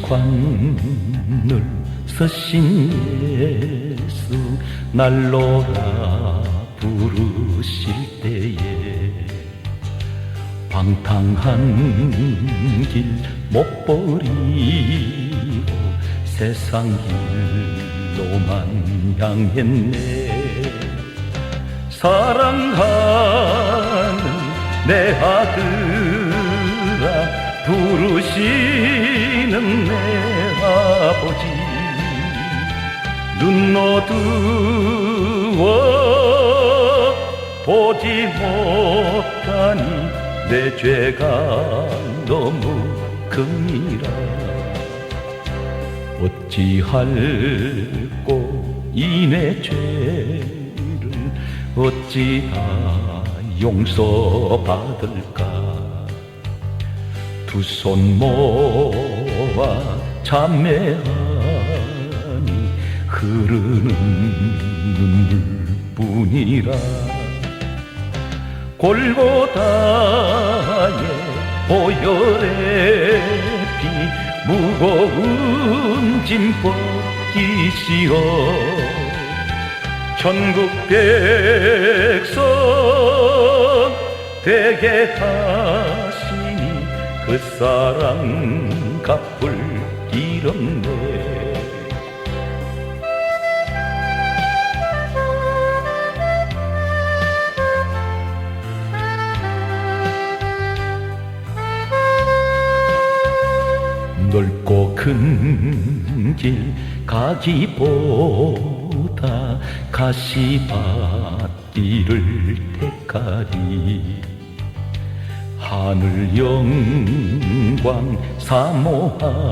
관을 서신 예수 날로라 부르실 때에 방탕한 길 못 버리고 세상 길로만 향했네. 사랑하는 내 아들아 부르시는 내 아버지 눈 어두워 보지 못하니 내 죄가 너무 큽니다. 어찌할꼬 이 내 죄를 어찌 다 용서받을까. 두 손 모아 참매하니 흐르는 눈물뿐이라. 골고다의 보혈의 피 무거운 짐 벗기시어 천국 백성 되게 하시니 그 사랑 갚을 길 없네. 넓고 큰 길 가기보다 가시밭길을 택하리. 하늘 영광 사모하며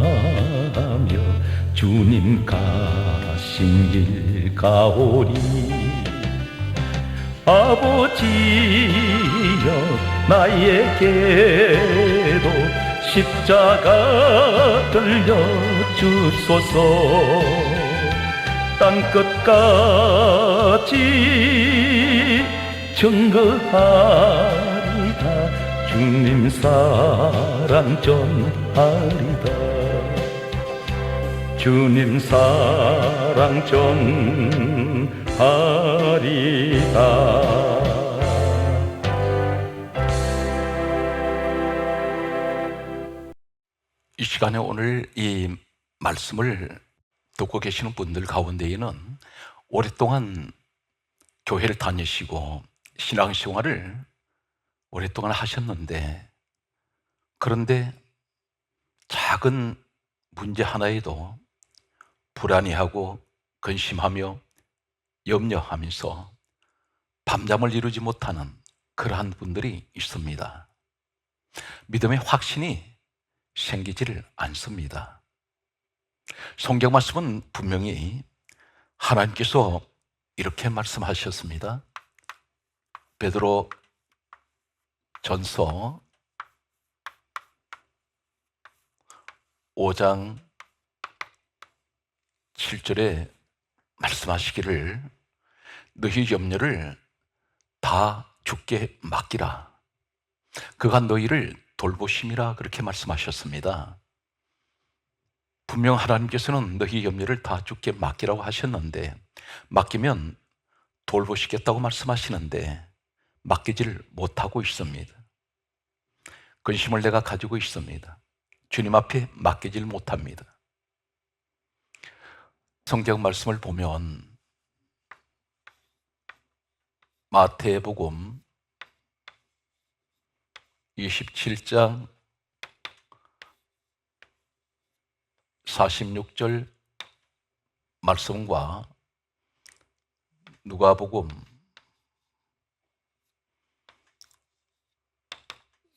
주님 가신 길 가오리. 아버지여 나에게도 십자가 들려주소서. 땅끝까지 증거하리다. 주님 사랑 전하리다. 주님 사랑 전하리다. 이 시간에 오늘 이 말씀을 듣고 계시는 분들 가운데에는 오랫동안 교회를 다니시고 신앙생활을 오랫동안 하셨는데, 그런데 작은 문제 하나에도 불안해하고 근심하며 염려하면서 밤잠을 이루지 못하는 그러한 분들이 있습니다. 믿음의 확신이 생기지를 않습니다. 성경 말씀은 분명히 하나님께서 이렇게 말씀하셨습니다. 베드로 전서 5장 7절에 말씀하시기를 너희 염려를 다 주께 맡기라. 그가 너희를 돌보심이라 그렇게 말씀하셨습니다. 분명 하나님께서는 너희 염려를 다 주께 맡기라고 하셨는데, 맡기면 돌보시겠다고 말씀하시는데 맡기질 못하고 있습니다. 근심을 내가 가지고 있습니다. 주님 앞에 맡기질 못합니다. 성경 말씀을 보면 마태복음 27장 46절 말씀과 누가복음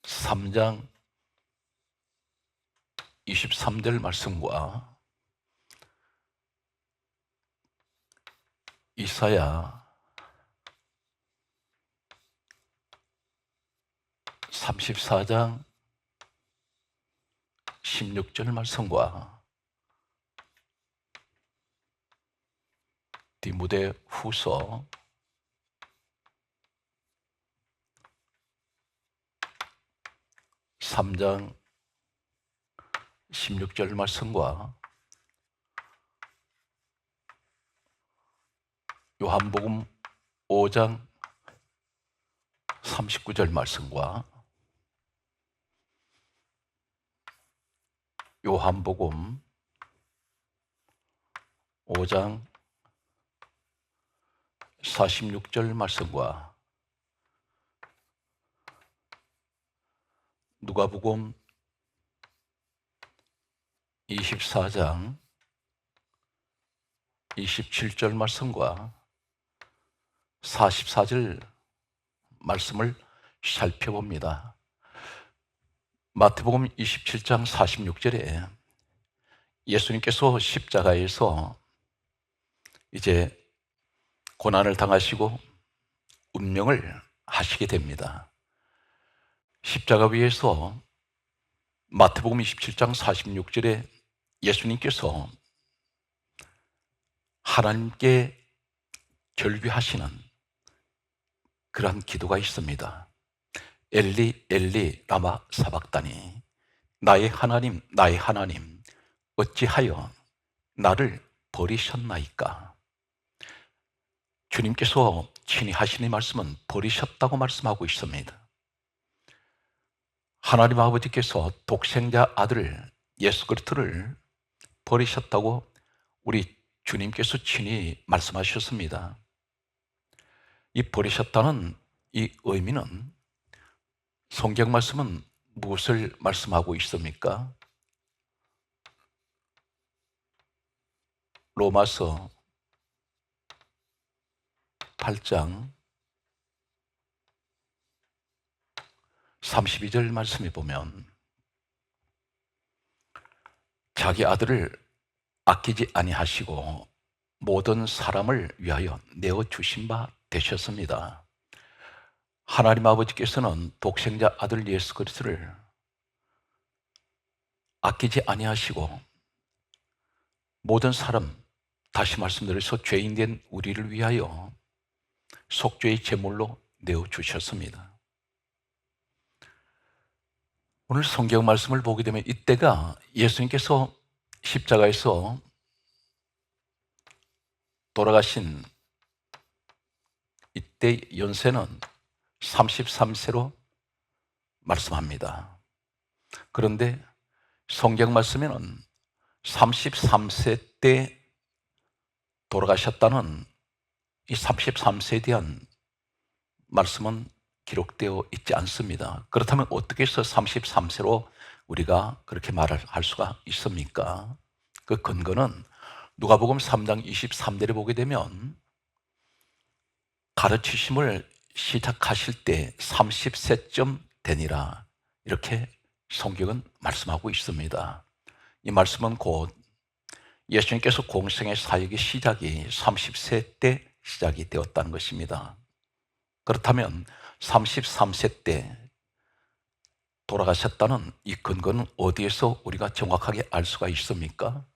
3장 23절 말씀과 이사야 34장 16절 말씀과 디모데 후서 3장 16절 말씀과 요한복음 5장 39절 말씀과 요한복음 5장 46절 말씀과 누가복음 24장 27절 말씀과 44절 말씀을 살펴봅니다. 마태복음 27장 46절에 예수님께서 십자가에서 이제 고난을 당하시고 운명을 하시게 됩니다. 십자가 위에서 마태복음 27장 46절에 예수님께서 하나님께 결비하시는 그러한 기도가 있습니다. 엘리 엘리 라마 사박다니, 나의 하나님 나의 하나님 어찌하여 나를 버리셨나이까. 주님께서 친히 하신 이 말씀은 버리셨다고 말씀하고 있습니다. 하나님 아버지께서 독생자 아들 예수 그리스도를 버리셨다고 우리 주님께서 친히 말씀하셨습니다. 이 버리셨다는 이 의미는, 성경 말씀은 무엇을 말씀하고 있습니까? 로마서 8장 32절 말씀에 보면 자기 아들을 아끼지 아니하시고 모든 사람을 위하여 내어주신 바 되셨습니다. 하나님 아버지께서는 독생자 아들 예수 그리스도를 아끼지 아니하시고 모든 사람, 다시 말씀드려서 죄인된 우리를 위하여 속죄의 제물로 내어주셨습니다. 오늘 성경 말씀을 보게 되면 이때가 예수님께서 십자가에서 돌아가신 이때 연세는 33세로 말씀합니다. 그런데 성경 말씀에는 33세 때 돌아가셨다는 이 33세에 대한 말씀은 기록되어 있지 않습니다. 그렇다면 어떻게 해서 33세로 우리가 그렇게 말을 할 수가 있습니까? 그 근거는 누가복음 3장 23절에 보게 되면 가르치심을 시작하실 때 30세쯤 되니라, 이렇게 성경은 말씀하고 있습니다. 이 말씀은 곧 예수님께서 공생의 사역의 시작이 30세 때 시작이 되었다는 것입니다. 그렇다면 33세 때 돌아가셨다는 이 근거는 어디에서 우리가 정확하게 알 수가 있습니까?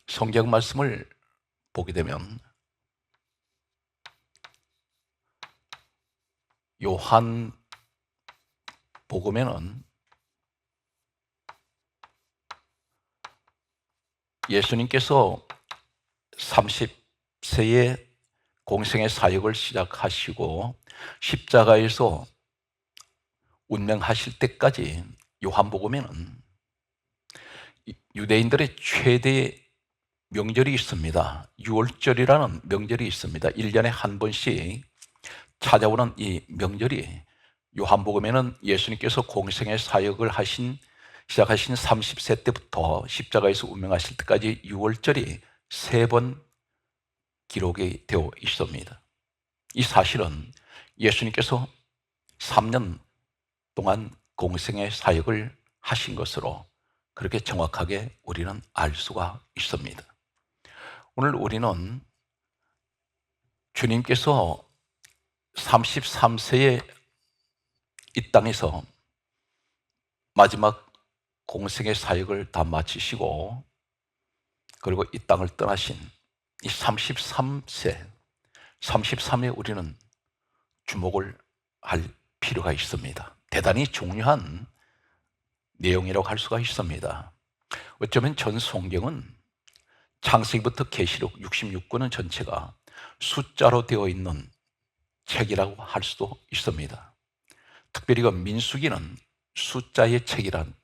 성경 말씀을 보게 되면 요한 복음에는 예수님께서 30세에 공생의 사역을 시작하시고 십자가에서 운명하실 때까지 요한복음에는 유대인들의 최대의 명절이 있습니다. 유월절이라는 명절이 있습니다. 1년에 한 번씩 찾아오는 이 명절이 요한복음에는 예수님께서 공생의 사역을 시작하신 30세 때부터 십자가에서 운명하실 때까지 유월절이 3번 기록이 되어 있습니다. 이 사실은 예수님께서 3년 동안 공생의 사역을 하신 것으로 그렇게 정확하게 우리는 알 수가 있습니다. 오늘 우리는 주님께서 33세에 이 땅에서 마지막 공생의 사역을 다 마치시고 그리고 이 땅을 떠나신 이 33에 우리는 주목을 할 필요가 있습니다. 대단히 중요한 내용이라고 할 수가 있습니다. 어쩌면 전 성경은 창세기부터 계시록 66권은 전체가 숫자로 되어 있는 책이라고 할 수도 있습니다. 특별히 그 민수기는 숫자의 책이란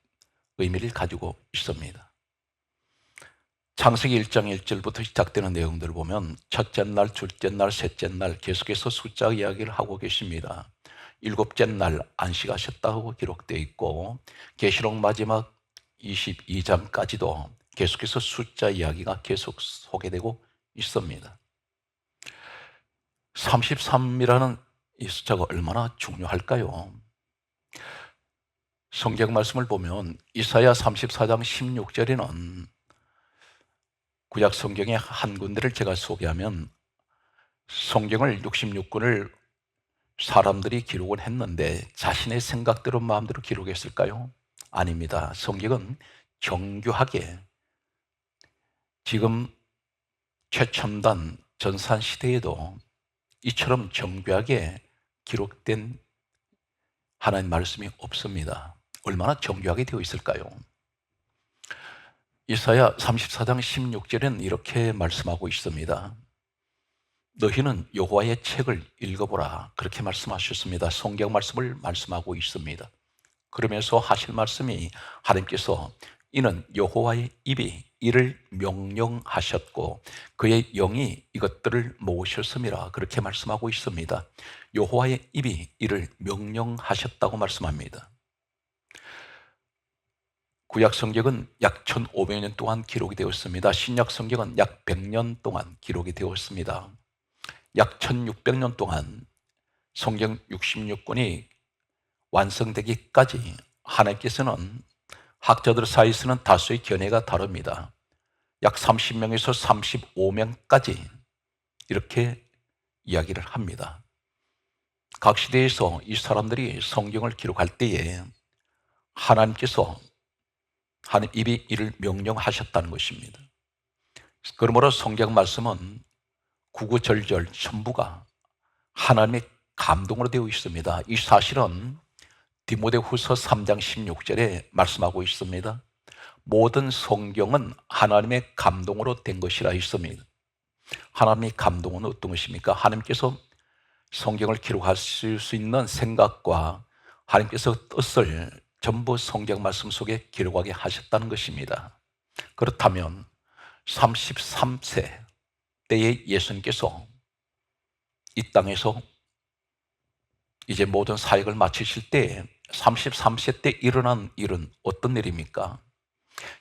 의미를 가지고 있습니다. 창세기 1장 1절부터 시작되는 내용들을 보면 첫째 날, 둘째 날, 셋째 날 계속해서 숫자 이야기를 하고 계십니다. 일곱째 날 안식하셨다고 기록되어 있고 계시록 마지막 22장까지도 계속해서 숫자 이야기가 계속 소개되고 있습니다. 33이라는 이 숫자가 얼마나 중요할까요? 성경 말씀을 보면 이사야 34장 16절에는 구약 성경의 한 군데를 제가 소개하면 성경을 66권을 사람들이 기록을 했는데 자신의 생각대로 마음대로 기록했을까요? 아닙니다. 성경은 정교하게 지금 최첨단 전산 시대에도 이처럼 정교하게 기록된 하나님 말씀이 없습니다. 얼마나 정교하게 되어 있을까요? 이사야 34장 16절에는 이렇게 말씀하고 있습니다. 너희는 여호와의 책을 읽어보라. 그렇게 말씀하셨습니다. 성경 말씀을 말씀하고 있습니다. 그러면서 하실 말씀이 하나님께서 이는 여호와의 입이 이를 명령하셨고 그의 영이 이것들을 모으셨음이라. 그렇게 말씀하고 있습니다. 여호와의 입이 이를 명령하셨다고 말씀합니다. 구약 성경은 약 1500년 동안 기록이 되었습니다. 신약 성경은 약 100년 동안 기록이 되었습니다. 약 1600년 동안 성경 66권이 완성되기까지 하나님께서는 학자들 사이에서는 다수의 견해가 다릅니다. 약 30명에서 35명까지 이렇게 이야기를 합니다. 각 시대에서 이 사람들이 성경을 기록할 때에 하나님께서 하나님 입이 이를 명령하셨다는 것입니다. 그러므로 성경 말씀은 구구절절 전부가 하나님의 감동으로 되어 있습니다. 이 사실은 디모데후서 3장 16절에 말씀하고 있습니다. 모든 성경은 하나님의 감동으로 된 것이라 있습니다. 하나님의 감동은 어떤 것입니까? 하나님께서 성경을 기록하실 수 있는 생각과 하나님께서 뜻을 전부 성경 말씀 속에 기록하게 하셨다는 것입니다. 그렇다면 33세 때에 예수님께서 이 땅에서 이제 모든 사역을 마치실 때 33세 때 일어난 일은 어떤 일입니까?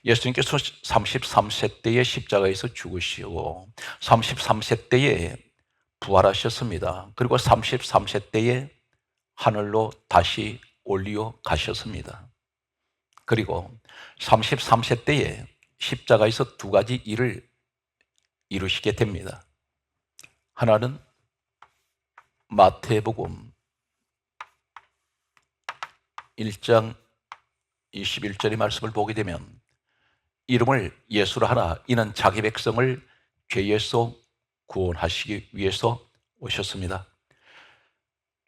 예수님께서 33세 때에 십자가에서 죽으시고 33세 때에 부활하셨습니다. 그리고 33세 때에 하늘로 다시 올리어 가셨습니다. 그리고 33세 때에 십자가에서 두 가지 일을 이루시게 됩니다. 하나는 마태복음 1장 21절의 말씀을 보게 되면 이름을 예수로 하라. 이는 자기 백성을 죄에서 구원하시기 위해서 오셨습니다.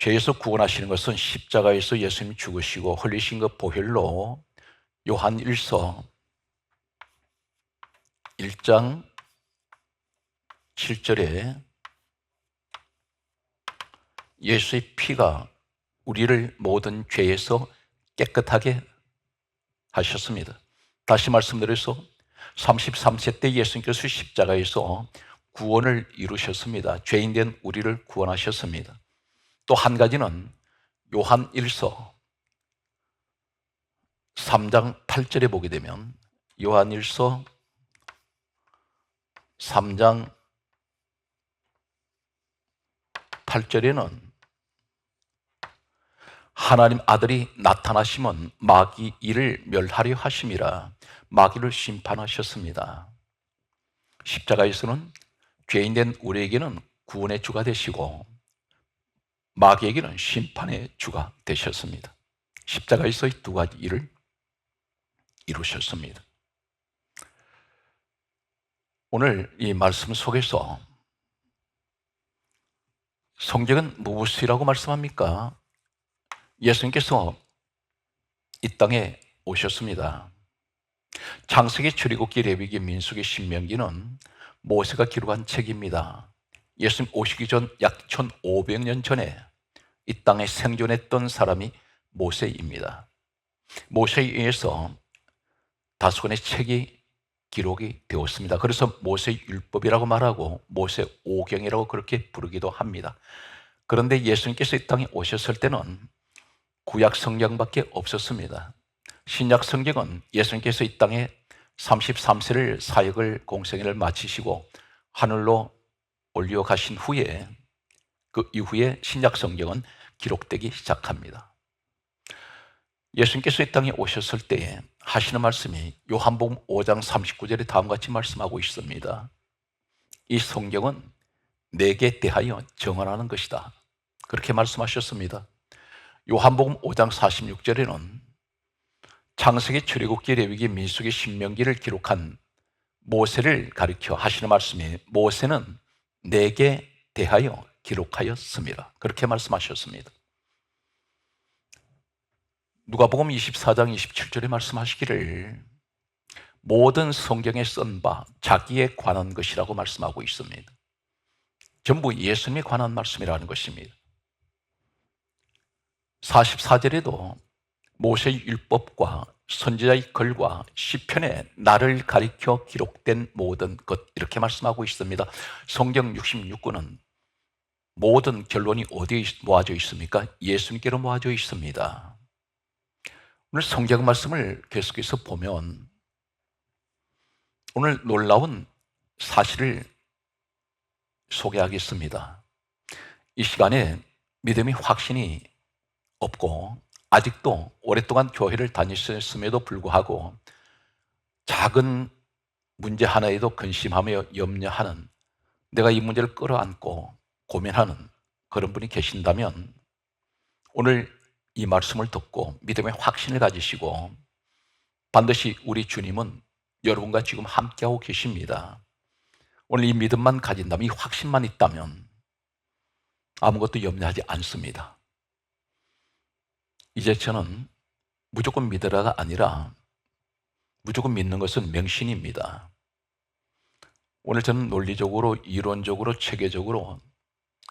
죄에서 구원하시는 것은 십자가에서 예수님이 죽으시고 흘리신 그 보혈로 요한 1서 1장 7절에 예수의 피가 우리를 모든 죄에서 깨끗하게 하셨습니다. 다시 말씀드려서 33세 때 예수님께서 십자가에서 구원을 이루셨습니다. 죄인된 우리를 구원하셨습니다. 또 한 가지는 요한 1서 3장 8절에 보게 되면 요한 1서 3장 8절에는 하나님 아들이 나타나시면 마귀 이를 멸하려 하심이라. 마귀를 심판하셨습니다. 십자가에서는 죄인된 우리에게는 구원의 주가 되시고 마귀에게는 심판의 주가 되셨습니다. 십자가에서의 두 가지 일을 이루셨습니다. 오늘 이 말씀 속에서 성경은 무엇이라고 말씀합니까? 예수님께서 이 땅에 오셨습니다. 창세기, 출애굽기, 레위기, 민수기, 신명기는 모세가 기록한 책입니다. 예수님 오시기 전 약 1500년 전에 이 땅에 생존했던 사람이 모세입니다. 모세에 의해서 다수건의 책이 기록이 되었습니다. 그래서 모세 율법이라고 말하고 모세 오경이라고 그렇게 부르기도 합니다. 그런데 예수님께서 이 땅에 오셨을 때는 구약 성경밖에 없었습니다. 신약 성경은 예수님께서 이 땅에 33세를 사역을 공생애를 마치시고 하늘로 올려 가신 후에 그 이후에 신약 성경은 기록되기 시작합니다. 예수님께서 이 땅에 오셨을 때에 하시는 말씀이 요한복음 5장 39절에 다음과 같이 말씀하고 있습니다. 이 성경은 내게 대하여 정언하는 것이다. 그렇게 말씀하셨습니다. 요한복음 5장 46절에는 창세기, 출애굽기, 레위기, 민수기, 신명기를 기록한 모세를 가리켜 하시는 말씀이 모세는 내게 대하여 기록하였습니다. 그렇게 말씀하셨습니다. 누가복음 24장 27절에 말씀하시기를 모든 성경에 쓴 바 자기에 관한 것이라고 말씀하고 있습니다. 전부 예수님에 관한 말씀이라는 것입니다. 44절에도 모세의 율법과 선지자의 글과 시편에 나를 가리켜 기록된 모든 것 이렇게 말씀하고 있습니다. 성경 66권은 모든 결론이 어디에 모아져 있습니까? 예수님께로 모아져 있습니다. 오늘 성경 말씀을 계속해서 보면 오늘 놀라운 사실을 소개하겠습니다. 이 시간에 믿음이 확신이 없고 아직도 오랫동안 교회를 다니셨음에도 불구하고 작은 문제 하나에도 근심하며 염려하는, 내가 이 문제를 끌어안고 고민하는 그런 분이 계신다면 오늘 이 말씀을 듣고 믿음의 확신을 가지시고 반드시 우리 주님은 여러분과 지금 함께하고 계십니다. 오늘 이 믿음만 가진다면, 이 확신만 있다면 아무것도 염려하지 않습니다. 이제 저는 무조건 믿으라가 아니라 무조건 믿는 것은 명신입니다. 오늘 저는 논리적으로, 이론적으로, 체계적으로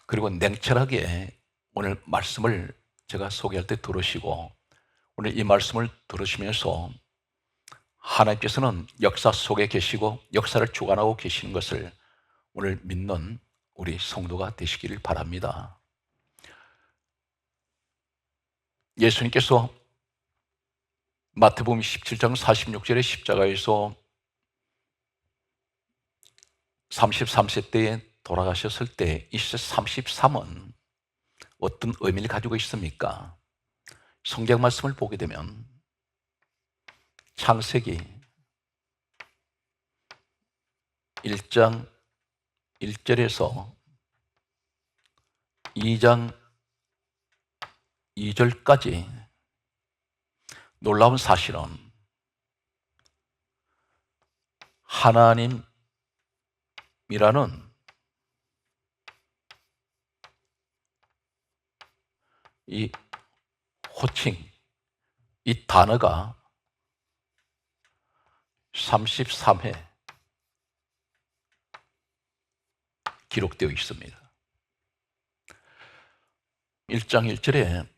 그리고 냉철하게 오늘 말씀을 제가 소개할 때 들으시고 오늘 이 말씀을 들으시면서 하나님께서는 역사 속에 계시고 역사를 주관하고 계시는 것을 오늘 믿는 우리 성도가 되시기를 바랍니다. 예수님께서 마태복음 17장 46절에 십자가에서 33세 때에 돌아가셨을 때 이 33은 어떤 의미를 가지고 있습니까? 성경 말씀을 보게 되면 창세기 1장 1절에서 2장 2절까지 놀라운 사실은 하나님이라는 이 호칭, 이 단어가 33회 기록되어 있습니다. 1장 1절에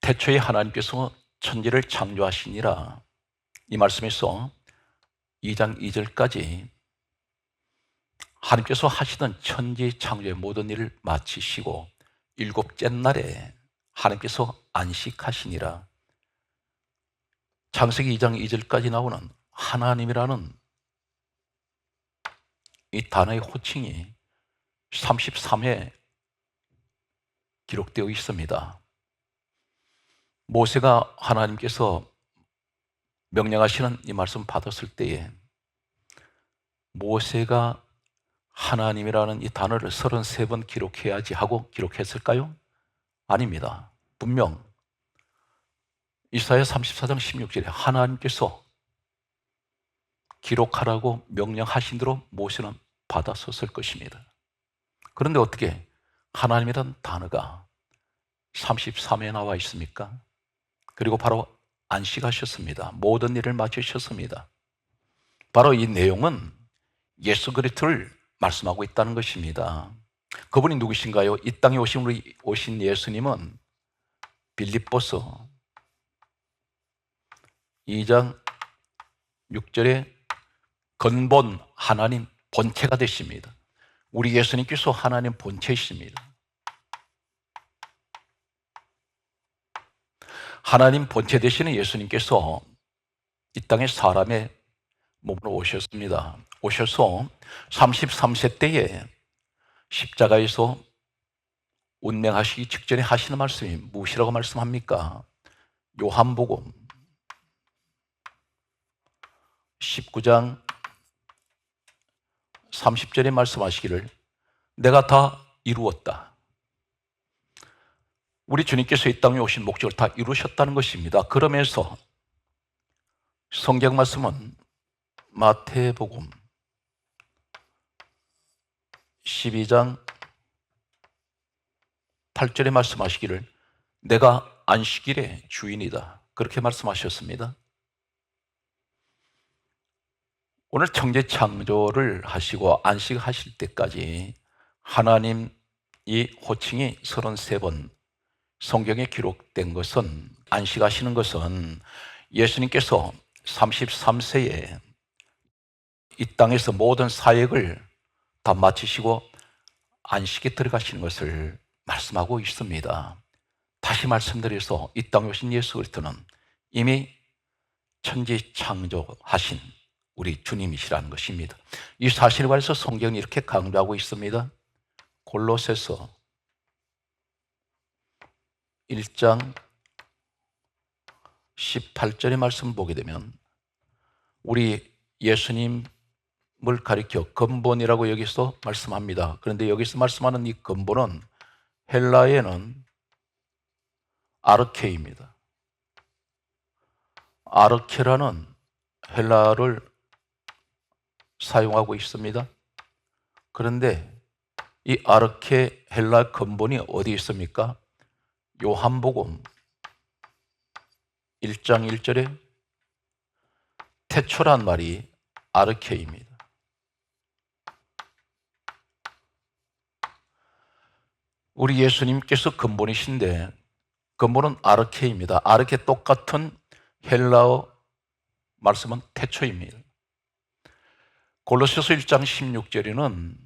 태초에 하나님께서 천지를 창조하시니라, 이 말씀에서 2장 2절까지 하나님께서 하시던 천지 창조의 모든 일을 마치시고 일곱째 날에 하나님께서 안식하시니라. 창세기 2장 2절까지 나오는 하나님이라는 이 단어의 호칭이 33회 기록되어 있습니다. 모세가 하나님께서 명령하시는 이 말씀 받았을 때에 모세가 하나님이라는 이 단어를 33번 기록해야지 하고 기록했을까요? 아닙니다. 분명 이사야 34장 16절에 하나님께서 기록하라고 명령하신 대로 모세는 받았었을 것입니다. 그런데 어떻게 하나님이라는 단어가 33에 나와 있습니까? 그리고 바로 안식하셨습니다. 모든 일을 마치셨습니다. 바로 이 내용은 예수 그리스도를 말씀하고 있다는 것입니다. 그분이 누구신가요? 이 땅에 오신 예수님은 빌립보서 2장 6절에 근본 하나님 본체가 되십니다. 우리 예수님께서 하나님 본체이십니다. 하나님 본체 되시는 예수님께서 이 땅에 사람의 몸으로 오셨습니다. 오셔서 33세 때에 십자가에서 운명하시기 직전에 하시는 말씀이 무엇이라고 말씀합니까? 요한복음 19장 30절에 말씀하시기를 내가 다 이루었다. 우리 주님께서 이 땅에 오신 목적을 다 이루셨다는 것입니다. 그러면서 성경 말씀은 마태복음 12장 8절에 말씀하시기를 내가 안식일의 주인이다. 그렇게 말씀하셨습니다. 오늘 천지 창조를 하시고 안식하실 때까지 하나님 이 호칭이 33번 성경에 기록된 것은, 안식하시는 것은 예수님께서 33세에 이 땅에서 모든 사역을 다 마치시고 안식에 들어가시는 것을 말씀하고 있습니다. 다시 말씀드려서 이 땅에 오신 예수 그리스도는 이미 천지 창조하신 우리 주님이시라는 것입니다. 이 사실에 관해서 성경이 이렇게 강조하고 있습니다. 골로새서 1장 18절의 말씀을 보게 되면 우리 예수님을 가리켜 근본이라고 여기서 말씀합니다. 그런데 여기서 말씀하는 이 근본은 헬라에는 아르케입니다. 아르케라는 헬라어를 사용하고 있습니다. 그런데 이 아르케 헬라 근본이 어디 있습니까? 요한복음 1장 1절에 태초란 말이 아르케입니다. 우리 예수님께서 근본이신데 근본은 아르케입니다. 아르케 똑같은 헬라어 말씀은 태초입니다. 골로새서 1장 16절에는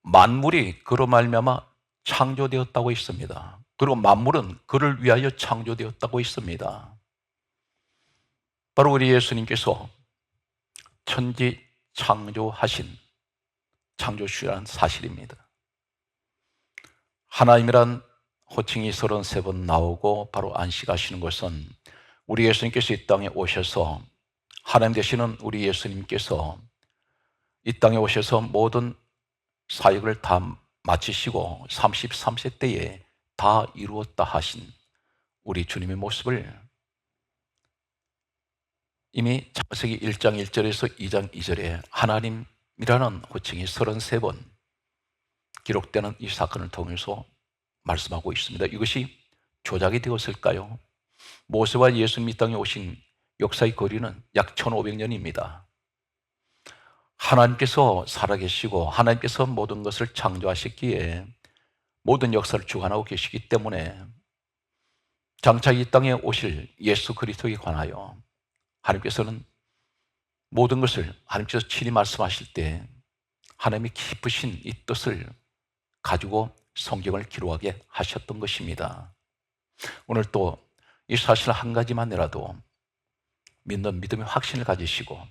만물이 그로 말미암아 창조되었다고 있습니다. 그리고 만물은 그를 위하여 창조되었다고 있습니다. 바로 우리 예수님께서 천지 창조하신 창조주라는 사실입니다. 하나님이란 호칭이 33번 나오고 바로 안식하시는 것은 우리 예수님께서 이 땅에 오셔서, 하나님 되시는 우리 예수님께서 이 땅에 오셔서 모든 사역을 다 마치시고 33세 때에 다 이루었다 하신 우리 주님의 모습을 이미 창세기 1장 1절에서 2장 2절에 하나님이라는 호칭이 33번 기록되는 이 사건을 통해서 말씀하고 있습니다. 이것이 조작이 되었을까요? 모세와 예수님이 이 땅에 오신 역사의 거리는 약 1500년입니다. 하나님께서 살아계시고 하나님께서 모든 것을 창조하셨기에 모든 역사를 주관하고 계시기 때문에 장차 이 땅에 오실 예수 그리스도에 관하여 하나님께서는 모든 것을, 하나님께서 친히 말씀하실 때 하나님이 깊으신 이 뜻을 가지고 성경을 기록하게 하셨던 것입니다. 오늘 또 이 사실 한 가지만이라도 믿는 믿음의 확신을 가지시고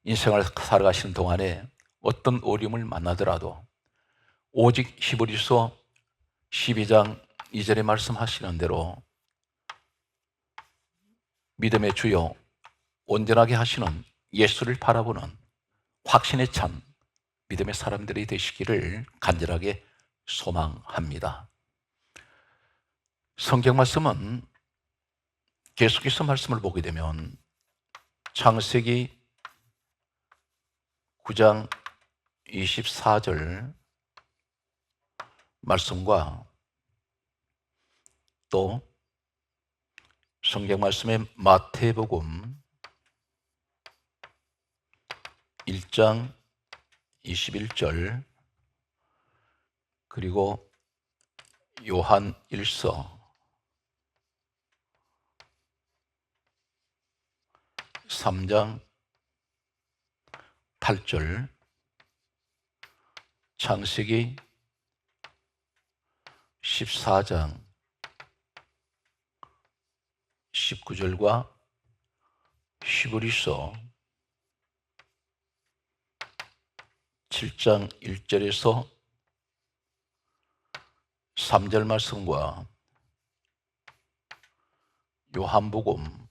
인생을 살아가시는 동안에 어떤 어려움을 만나더라도 오직 히브리서 12장 2절에 말씀하시는 대로 믿음의 주요 온전하게 하시는 예수를 바라보는 확신에 찬 믿음의 사람들이 되시기를 간절하게 소망합니다. 성경 말씀은 계속해서 말씀을 보게 되면 창세기 9장 24절 말씀과 또 성경 말씀에 마태복음 1장 21절 그리고 요한 1서 3장 8절, 창세기 14장 19절과 히브리서 7장 1절에서 3절 말씀과 요한복음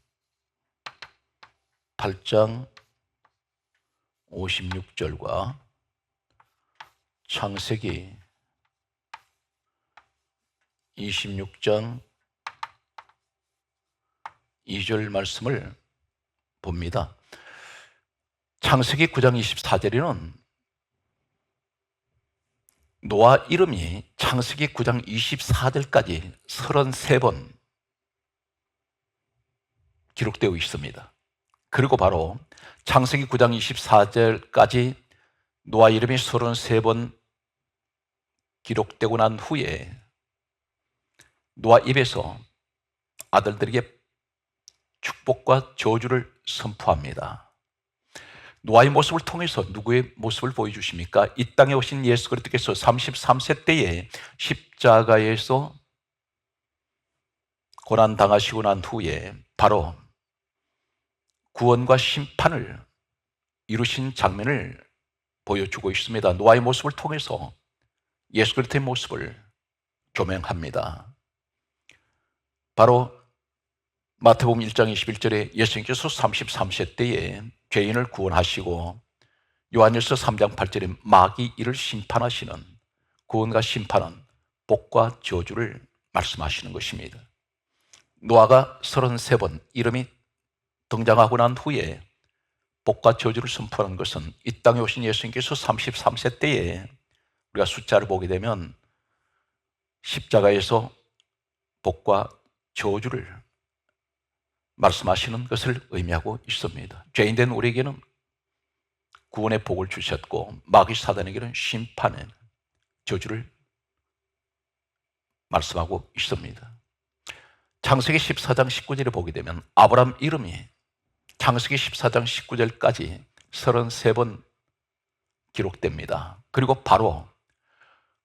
8장 56절과 창세기 26장 2절 말씀을 봅니다. 창세기 9장 24절에는 노아 이름이 창세기 9장 24절까지 33번 기록되어 있습니다. 그리고 바로 창세기 9장 24절까지 노아 이름이 33번 기록되고 난 후에 노아 입에서 아들들에게 축복과 저주를 선포합니다. 노아의 모습을 통해서 누구의 모습을 보여주십니까? 이 땅에 오신 예수 그리스도께서 33세 때에 십자가에서 고난당하시고 난 후에 바로 구원과 심판을 이루신 장면을 보여주고 있습니다. 노아의 모습을 통해서 예수 그리스도의 모습을 조명합니다. 바로 마태복음 1장 21절에 예수님께서 33세 때에 죄인을 구원하시고 요한일서 3장 8절에 마귀 이를 심판하시는 구원과 심판은 복과 저주를 말씀하시는 것입니다. 노아가 33번 이름이 등장하고 난 후에 복과 저주를 선포하는 것은 이 땅에 오신 예수님께서 33세 때에 우리가 숫자를 보게 되면 십자가에서 복과 저주를 말씀하시는 것을 의미하고 있습니다. 죄인된 우리에게는 구원의 복을 주셨고 마귀 사단에게는 심판의 저주를 말씀하고 있습니다. 창세기 14장 19절에 보게 되면 아브라함 이름이 창세기 14장 19절까지 33번 기록됩니다. 그리고 바로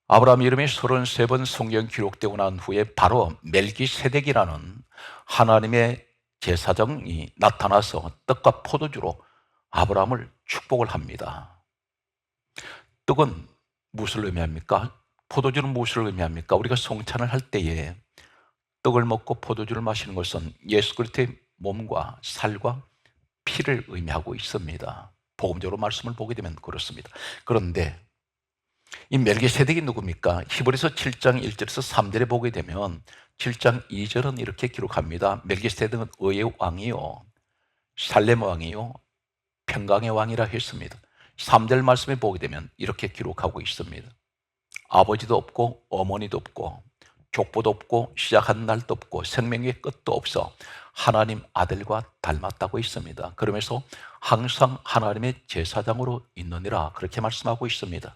아브라함 이름이 33번 성경 기록되고 난 후에 바로 멜기세덱이라는 하나님의 제사장이 나타나서 떡과 포도주로 아브라함을 축복을 합니다. 떡은 무엇을 의미합니까? 포도주는 무엇을 의미합니까? 우리가 성찬을 할 때에 떡을 먹고 포도주를 마시는 것은 예수 그리스도의 몸과 살과 피를 의미하고 있습니다. 복음적으로 말씀을 보게 되면 그렇습니다. 그런데 이 멜기세덱이 누굽니까? 히브리서 7장 1절에서 3절에 보게 되면 7장 2절은 이렇게 기록합니다. 멜기세덱은 의의 왕이요 살렘 왕이요 평강의 왕이라 했습니다. 3절 말씀에 보게 되면 이렇게 기록하고 있습니다. 아버지도 없고 어머니도 없고 족보도 없고 시작한 날도 없고 생명의 끝도 없어 하나님 아들과 닮았다고 있습니다. 그러면서 항상 하나님의 제사장으로 있느니라 그렇게 말씀하고 있습니다.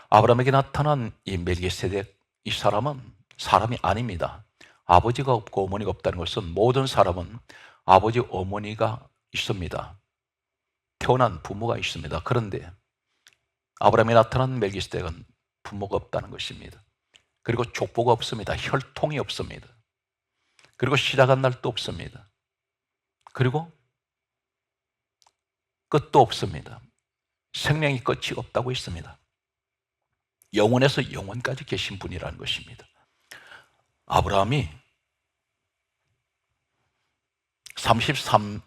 아브라함에게 나타난 이 멜기세덱, 이 사람은 사람이 아닙니다. 아버지가 없고 어머니가 없다는 것은 모든 사람은 아버지, 어머니가 있습니다. 태어난 부모가 있습니다. 그런데 아브라함에 나타난 멜기세덱은 부모가 없다는 것입니다. 그리고 족보가 없습니다. 혈통이 없습니다. 그리고 시작한 날도 없습니다. 그리고 끝도 없습니다. 생명이 끝이 없다고 있습니다. 영원에서 영원까지 계신 분이라는 것입니다. 아브라함이 33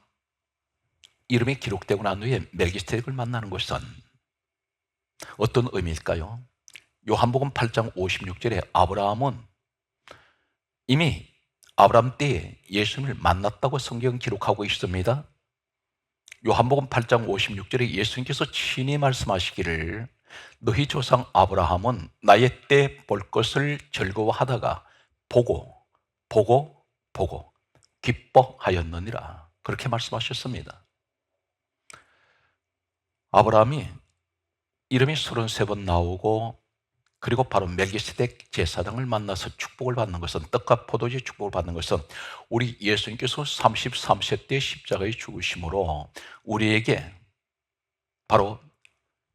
이름이 기록되고 난 후에 멜기세덱을 만나는 것은 어떤 의미일까요? 요한복음 8장 56절에 아브라함은 이미 아브라함 때에 예수님을 만났다고 성경 기록하고 있습니다. 요한복음 8장 56절에 예수님께서 친히 말씀하시기를 너희 조상 아브라함은 나의 때 볼 것을 즐거워하다가 보고 기뻐하였느니라. 그렇게 말씀하셨습니다. 아브라함이 이름이 33번 나오고 그리고 바로 멜기세덱 제사장을 만나서 축복을 받는 것은, 떡과 포도주의 축복을 받는 것은 우리 예수님께서 33세 때 십자가에 죽으심으로 우리에게 바로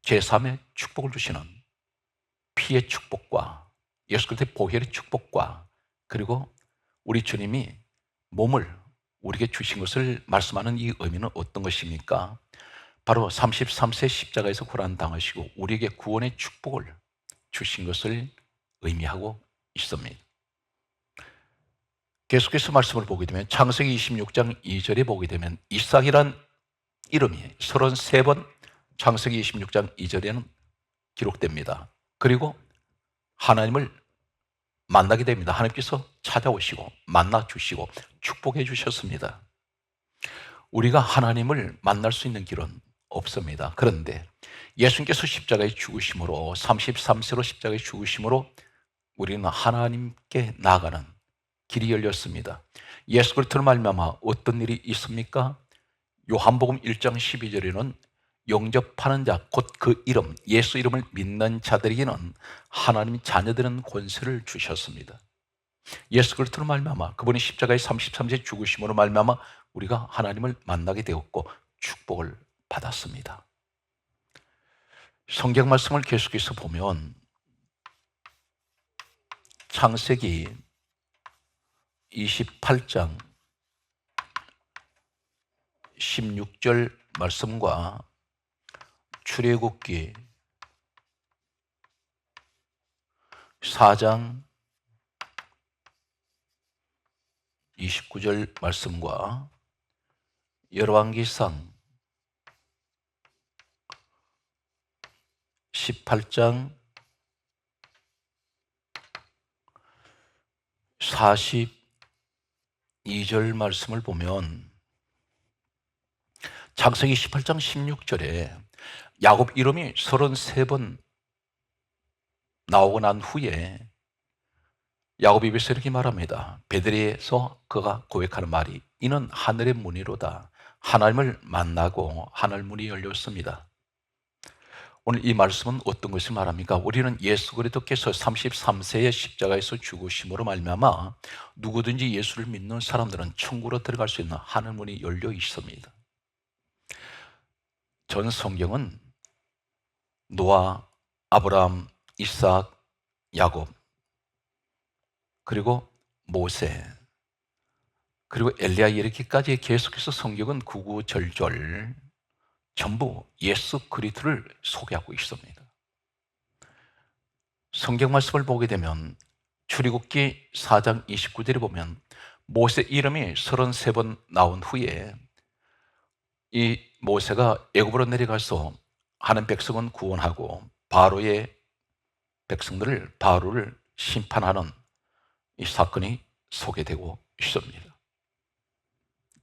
제3의 축복을 주시는 피의 축복과 예수 그리스도의 보혈의 축복과 그리고 우리 주님이 몸을 우리에게 주신 것을 말씀하는 이 의미는 어떤 것입니까? 바로 33세 십자가에서 고난당하시고 우리에게 구원의 축복을 주신 것을 의미하고 있습니다. 계속해서 말씀을 보게 되면 창세기 26장 2절에 보게 되면 이삭이란 이름이 33번 창세기 26장 2절에는 기록됩니다. 그리고 하나님을 만나게 됩니다. 하나님께서 찾아오시고 만나 주시고 축복해 주셨습니다. 우리가 하나님을 만날 수 있는 길은 없습니다. 그런데 예수님께서 십자가에 죽으심으로 33세로 십자가에 죽으심으로 우리는 하나님께 나아가는 길이 열렸습니다. 예수 그리스도로 말미암아 어떤 일이 있습니까? 요한복음 1장 12절에는 영접하는 자, 곧 그 이름, 예수 이름을 믿는 자들에게는 하나님 자녀되는 권세를 주셨습니다. 예수 그리스도로 말미암아 그분이 십자가에 33세 죽으심으로 말미암아 우리가 하나님을 만나게 되었고 축복을 받았습니다. 성경 말씀을 계속해서 보면 창세기 28장 16절 말씀과 출애굽기 4장 29절 말씀과 열왕기상 18장 42절 말씀을 보면 창세기 18장 16절에 야곱 이름이 33번 나오고 난 후에 야곱이 입에서 이렇게 말합니다. 베들레에서 그가 고백하는 말이 이는 하늘의 문이로다. 하나님을 만나고 하늘 문이 열렸습니다. 오늘 이 말씀은 어떤 것을 말합니까? 우리는 예수 그리스도께서 33세의 십자가에서 죽으심으로 말미암아 누구든지 예수를 믿는 사람들은 천국으로 들어갈 수 있는 하늘 문이 열려 있습니다. 전 성경은 노아, 아브라함, 이삭, 야곱, 그리고 모세, 그리고 엘리야 이렇게까지 계속해서 성경은 구구절절 전부 예수 그리스도를 소개하고 있습니다. 성경 말씀을 보게 되면 출애굽기 4장 29절에 보면 모세 이름이 33번 나온 후에 이 모세가 애굽으로 내려가서 하는 백성은 구원하고 바로의 백성들을 바로를 심판하는 이 사건이 소개되고 있습니다.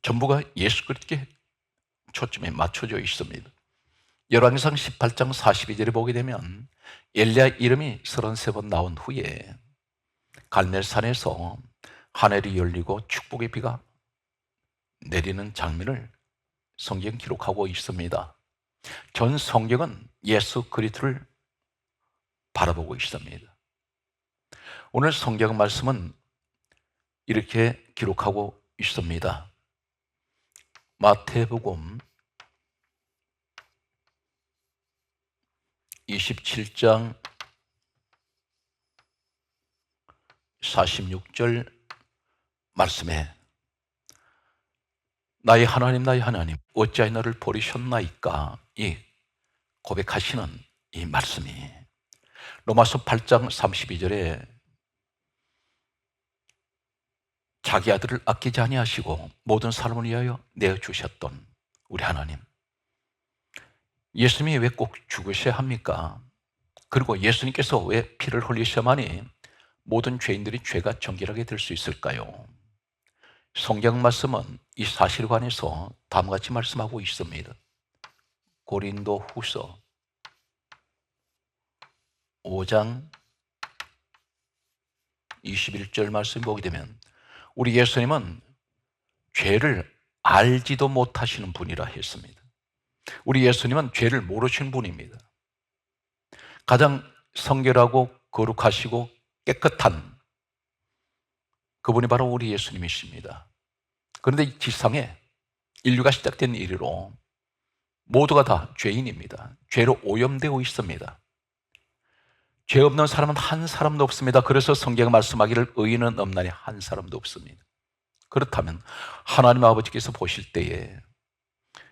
전부가 예수 그리스도께 초점에 맞춰져 있습니다. 열왕기상 18장 42절에 보게 되면 엘리야 이름이 33번 나온 후에 갈멜산에서 하늘이 열리고 축복의 비가 내리는 장면을 성경 기록하고 있습니다. 전 성경은 예수 그리스도를 바라보고 있습니다. 오늘 성경 말씀은 이렇게 기록하고 있습니다. 마태복음 27장 46절 말씀에 나의 하나님 나의 하나님 어찌하여 나를 버리셨나이까 이 고백하시는 이 말씀이 로마서 8장 32절에 자기 아들을 아끼지 아니하시고 모든 사람을 위하여 내어주셨던 우리 하나님, 예수님이 왜 꼭 죽으셔야 합니까? 그리고 예수님께서 왜 피를 흘리셔야만이 모든 죄인들이 죄가 정결하게 될 수 있을까요? 성경 말씀은 이 사실에 관해서 다음과 같이 말씀하고 있습니다. 고린도 후서 5장 21절 말씀 보게 되면 우리 예수님은 죄를 알지도 못하시는 분이라 했습니다. 우리 예수님은 죄를 모르시는 분입니다. 가장 성결하고 거룩하시고 깨끗한 그분이 바로 우리 예수님이십니다. 그런데 이 지상에 인류가 시작된 이래로 모두가 다 죄인입니다. 죄로 오염되어 있습니다. 죄 없는 사람은 한 사람도 없습니다. 그래서 성경이 말씀하기를 의인은 없나니 한 사람도 없습니다. 그렇다면 하나님 아버지께서 보실 때에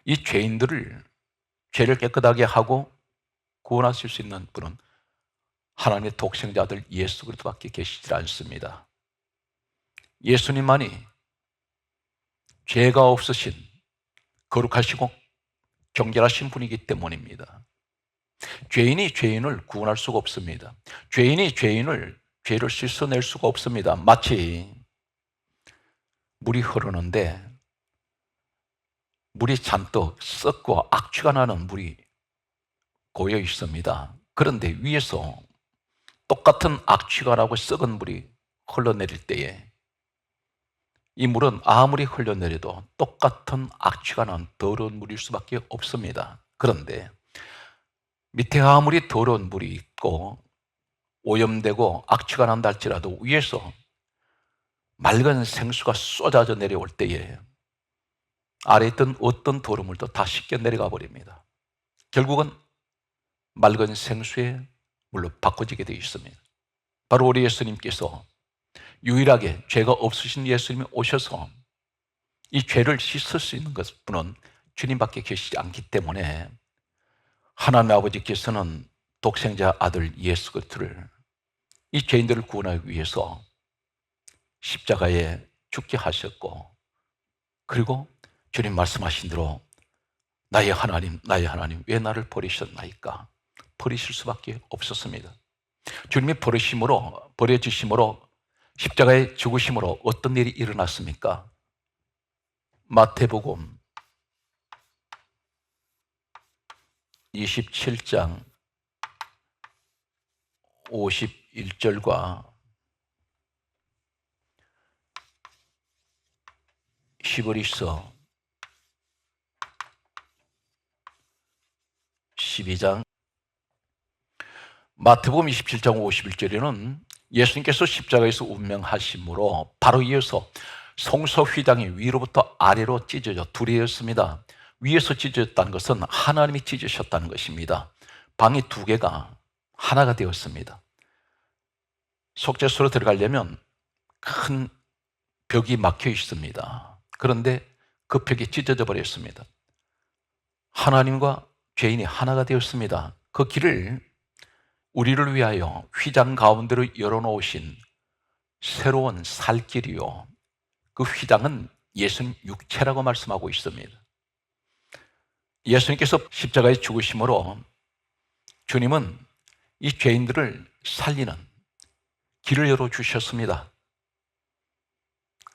이 죄인들을 죄를 깨끗하게 하고 구원하실 수 있는 분은 하나님의 독생자 아들 예수 그리스도밖에 계시지 않습니다. 예수님만이 죄가 없으신 거룩하시고 정결하신 분이기 때문입니다. 죄인이 죄인을 구원할 수가 없습니다. 죄인이 죄를 씻어낼 수가 없습니다. 마치 물이 흐르는데 물이 잔뜩 썩고 악취가 나는 물이 고여 있습니다. 그런데 위에서 똑같은 악취가 나고 썩은 물이 흘러내릴 때에 이 물은 아무리 흘러내려도 똑같은 악취가 난 더러운 물일 수밖에 없습니다. 그런데 밑에 아무리 더러운 물이 있고 오염되고 악취가 난다 할지라도 위에서 맑은 생수가 쏟아져 내려올 때에 아래에 있던 어떤 더러운 물도 다 씻겨 내려가 버립니다. 결국은 맑은 생수의 물로 바꿔지게 되어 있습니다. 바로 우리 예수님께서 유일하게 죄가 없으신 예수님이 오셔서 이 죄를 씻을 수 있는 분은 주님밖에 계시지 않기 때문에 하나님 아버지께서는 독생자 아들 예수 그리스도를 이 죄인들을 구원하기 위해서 십자가에 죽게 하셨고, 그리고 주님 말씀하신 대로 나의 하나님 왜 나를 버리셨나이까? 버리실 수밖에 없었습니다. 주님이 버려지심으로 십자가에 죽으심으로 어떤 일이 일어났습니까? 마태복음 27장 51절과 11서 12장 마태복음 27장 51절에는 예수님께서 십자가에서 운명하심으로 바로 이어서 성소 휘장이 위로부터 아래로 찢어져 둘이었습니다. 위에서 찢어졌다는 것은 하나님이 찢으셨다는 것입니다. 방이 두 개가 하나가 되었습니다. 속죄소로 들어가려면 큰 벽이 막혀 있습니다. 그런데 그 벽이 찢어져 버렸습니다. 하나님과 죄인이 하나가 되었습니다. 그 길을 우리를 위하여 휘장 가운데로 열어놓으신 새로운 살 길이요, 그 휘장은 예수님 육체라고 말씀하고 있습니다. 예수님께서 십자가에 죽으심으로 주님은 이 죄인들을 살리는 길을 열어주셨습니다.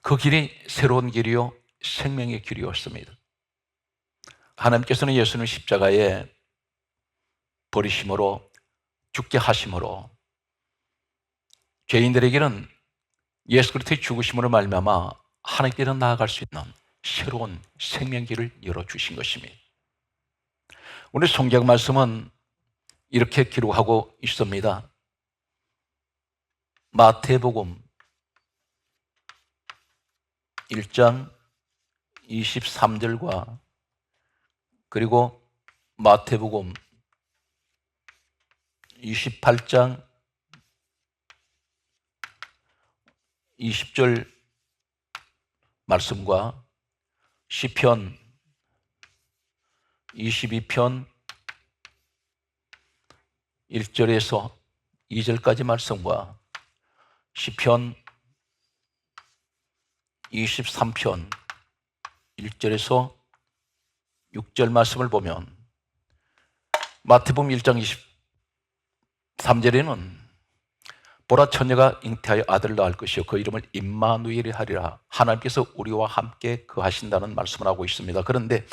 그 길이 새로운 길이요, 생명의 길이었습니다. 하나님께서는 예수님 십자가에 버리심으로, 죽게 하심으로 죄인들에게는 예수 그리스도의 죽으심으로 말미암아 하나님께로 나아갈 수 있는 새로운 생명길을 열어주신 것입니다. 오늘 성경 말씀은 이렇게 기록하고 있습니다. 마태복음 1장 23절과 그리고 마태복음 28장 20절 말씀과 시편 22편 1절에서 2절까지 말씀과 시편 23편 1절에서 6절 말씀을 보면 마태복음 1장 23절에는 보라 처녀가 잉태하여 아들을 낳을 것이요 그 이름을 임마누엘이 하리라, 하나님께서 우리와 함께 거하신다는 말씀을 하고 있습니다. 그런데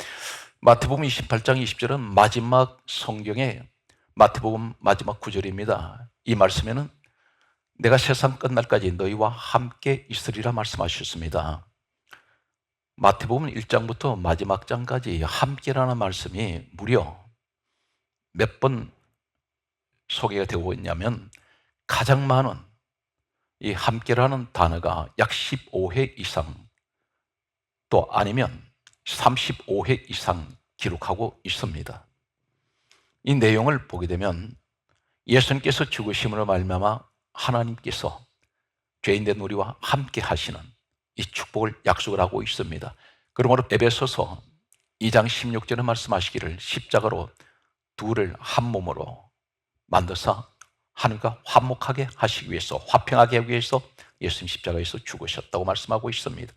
마태복음 28장 20절은 마지막 성경의 마태복음 마지막 구절입니다. 이 말씀에는 내가 세상 끝날까지 너희와 함께 있으리라 말씀하셨습니다. 마태복음 1장부터 마지막 장까지 함께라는 말씀이 무려 몇 번 소개가 되고 있냐면 가장 많은 이 함께라는 단어가 약 15회 이상 또 아니면 35회 이상 기록하고 있습니다. 이 내용을 보게 되면 예수님께서 죽으심으로 말미암아 하나님께서 죄인된 우리와 함께 하시는 이 축복을 약속을 하고 있습니다. 그러므로 에베소서 2장 16절에 말씀하시기를 십자가로 둘을 한 몸으로 만드사 하나님과 화목하게 하시기 위해서, 화평하게 하기 위해서 예수님 십자가에서 죽으셨다고 말씀하고 있습니다.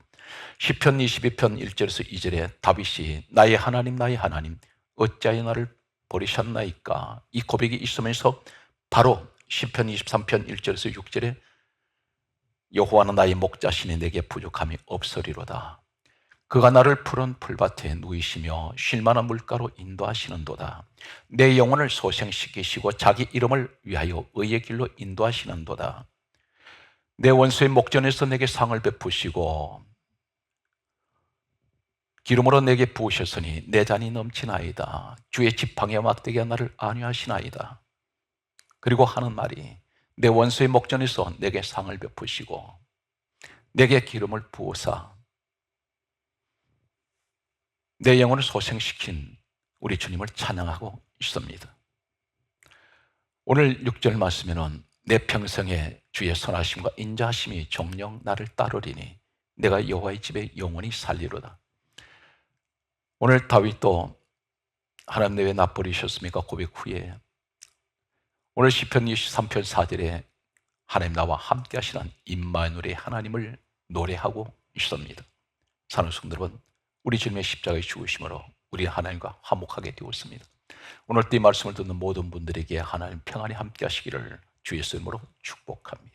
시편 22편 1절에서 2절에 다윗이 나의 하나님 나의 하나님 어찌하여 나를 버리셨나이까, 이 고백이 있으면서 바로 시편 23편 1절에서 6절에 여호와는 나의 목자시니 내게 부족함이 없으리로다. 그가 나를 푸른 풀밭에 누이시며 쉴만한 물가로 인도하시는도다. 내 영혼을 소생시키시고 자기 이름을 위하여 의의 길로 인도하시는도다. 내 원수의 목전에서 내게 상을 베푸시고 기름으로 내게 부으셨으니 내 잔이 넘치나이다. 주의 지팡이와 막대기가 나를 안위하시나이다. 그리고 하는 말이 내 원수의 목전에서 내게 상을 베푸시고 내게 기름을 부으사 내 영혼을 소생시킨 우리 주님을 찬양하고 있습니다. 오늘 6절 말씀에는 내 평생에 주의 선하심과 인자하심이 종영 나를 따르리니 내가 여호와의 집에 영원히 살리로다. 오늘 다윗도 하나님 내 왜 나 버리셨습니까 고백 후에 오늘 시편 23편 4절에 하나님 나와 함께 하시는 임마누엘의 하나님을 노래하고 있습니다. 사랑하는 성도 여러분, 우리 주님의 십자가의 죽으심으로 우리 하나님과 화목하게 되었습니다. 오늘 이 말씀을 듣는 모든 분들에게 하나님 평안히 함께 하시기를 주 예수 이름으로 축복합니다.